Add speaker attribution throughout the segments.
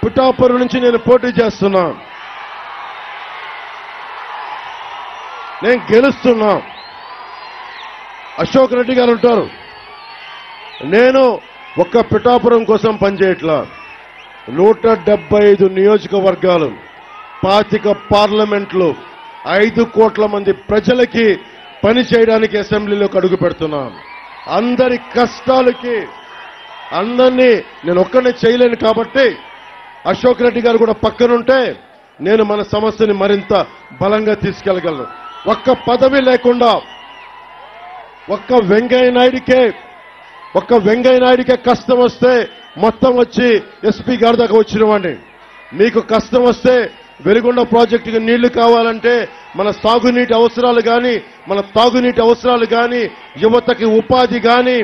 Speaker 1: పిఠాపురం నుంచి నేను పోటీ చేస్తున్నా. నేను గెలుస్తున్నా. అశోక్ రెడ్డి గారు ఉంటారు, నేను ఒక్క పిఠాపురం కోసం పనిచేయట్లా. 175 నియోజకవర్గాలు, 25 పార్లమెంట్లు, 5 కోట్ల మంది ప్రజలకి పని చేయడానికి అసెంబ్లీలోకి అడుగు పెడుతున్నాం. అందరి కష్టాలకి అందరినీ నేను ఒక్కనే చేయలేను కాబట్టి అశోక్ రెడ్డి గారు కూడా పక్కనుంటే నేను మన సమస్యని మరింత బలంగా తీసుకెళ్లగలను. ఒక్క పదవి లేకుండా ఒక్క వెంకయ్య నాయుడికే కష్టం వస్తే మొత్తం వచ్చి ఎస్పీ గారి దాకా వచ్చిన వాడిని. మీకు కష్టం వస్తే వెలుగొండ ప్రాజెక్టుకి నీళ్లు కావాలంటే, మన సాగునీటి అవసరాలు కానీ, మన తాగునీటి అవసరాలు కానీ, యువతకి ఉపాధి కానీ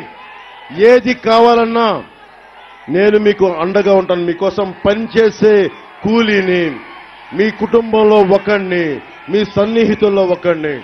Speaker 1: ఏది కావాలన్నా నేను మీకు అండగా ఉంటాను. మీకోసం పనిచేసే కూలీని, మీ కుటుంబంలో ఒకడిని, మీ సన్నిహితుల్లో ఒకడిని.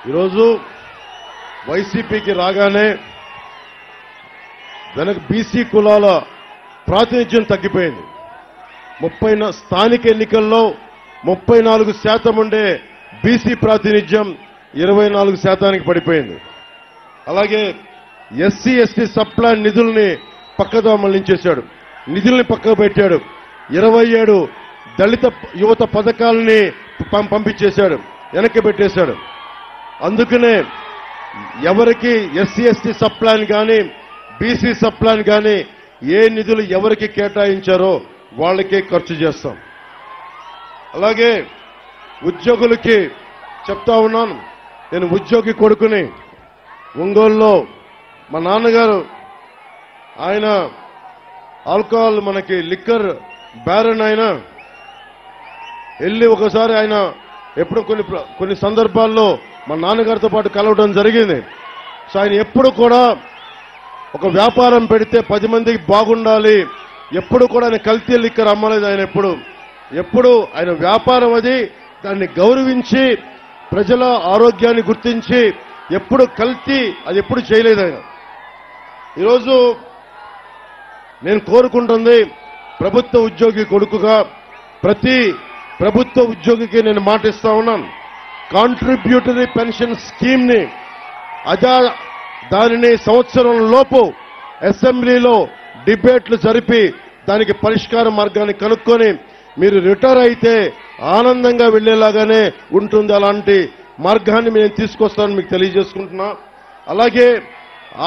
Speaker 1: ఈరోజు వైసీపీకి రాగానే వెనక బీసీ కులాల ప్రాతినిధ్యం తగ్గిపోయింది. స్థానిక ఎన్నికల్లో 34% ఉండే బీసీ ప్రాతినిధ్యం 24% పడిపోయింది. అలాగే ఎస్సీ ఎస్టీ సప్లాన్ నిధుల్ని పక్కదో మళ్లించేశాడు, నిధుల్ని పక్కకు పెట్టాడు. 27 దళిత యువత పథకాలని పంపించేశాడు, వెనక్కి పెట్టేశాడు. అందుకనే ఎవరికి ఎస్సీ ఎస్టీ సప్లాన్ కానీ, బీసీ సప్లాన్ కానీ ఏ నిధులు ఎవరికి కేటాయించారో వాళ్ళకే ఖర్చు చేస్తాం. అలాగే ఉద్యోగులకి చెప్తా ఉన్నాను. నేను ఉద్యోగి కొడుకుని. ఒంగోలులో మా నాన్నగారు ఆయన ఆల్కహాల్ మనకి లిక్కర్ బ్యారన్ ఆయన వెళ్ళి ఒకసారి ఆయన ఎప్పుడు కొన్ని సందర్భాల్లో మా నాన్నగారితో పాటు కలవడం జరిగింది. సో ఆయన ఎప్పుడు కూడా ఒక వ్యాపారం పెడితే 10 మందికి బాగుండాలి, ఎప్పుడు కూడా ఆయన కల్తీ లిక్కర్ అమ్మలేదు. ఆయన ఎప్పుడు ఆయన వ్యాపారం అది, దాన్ని గౌరవించి ప్రజల ఆరోగ్యాన్ని గుర్తించి ఎప్పుడు కల్తీ అది ఎప్పుడు చేయలేదు ఆయన. ఈరోజు నేను కోరుకుంటుంది ప్రభుత్వ ఉద్యోగి కొడుకుగా ప్రతి ప్రభుత్వ ఉద్యోగికి నేను మాటిస్తా ఉన్నాను. కాంట్రిబ్యూటరీ పెన్షన్ స్కీమ్ ని దానిని సంవత్సరం లోపు అసెంబ్లీలో డిబేట్లు జరిపి దానికి పరిష్కార మార్గాన్ని కనుక్కొని మీరు రిటైర్ అయితే ఆనందంగా వెళ్లేలాగానే ఉంటుంది. అలాంటి మార్గాన్ని నేను తీసుకొస్తానని మీకు తెలియజేసుకుంటున్నా. అలాగే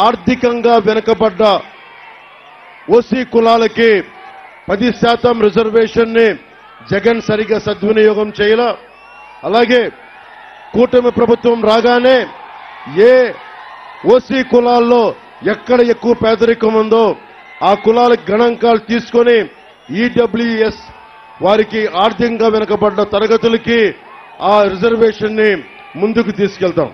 Speaker 1: ఆర్థికంగా వెనుకబడ్డ ఓసీ కులాలకి 10% రిజర్వేషన్ ని జగన్ సరిగా సద్వినియోగం చేయాల. అలాగే కూటమి ప్రభుత్వం రాగానే ఏ ఓసీ కులాల్లో ఎక్కడ ఎక్కువ పేదరికం ఉందో ఆ కులాలకు గణాంకాలు తీసుకొని ఈడబ్ల్యూఎస్ వారికి ఆర్థికంగా వెనుకబడ్డ తరగతులకి ఆ రిజర్వేషన్ ని ముందుకు తీసుకెళ్తాం.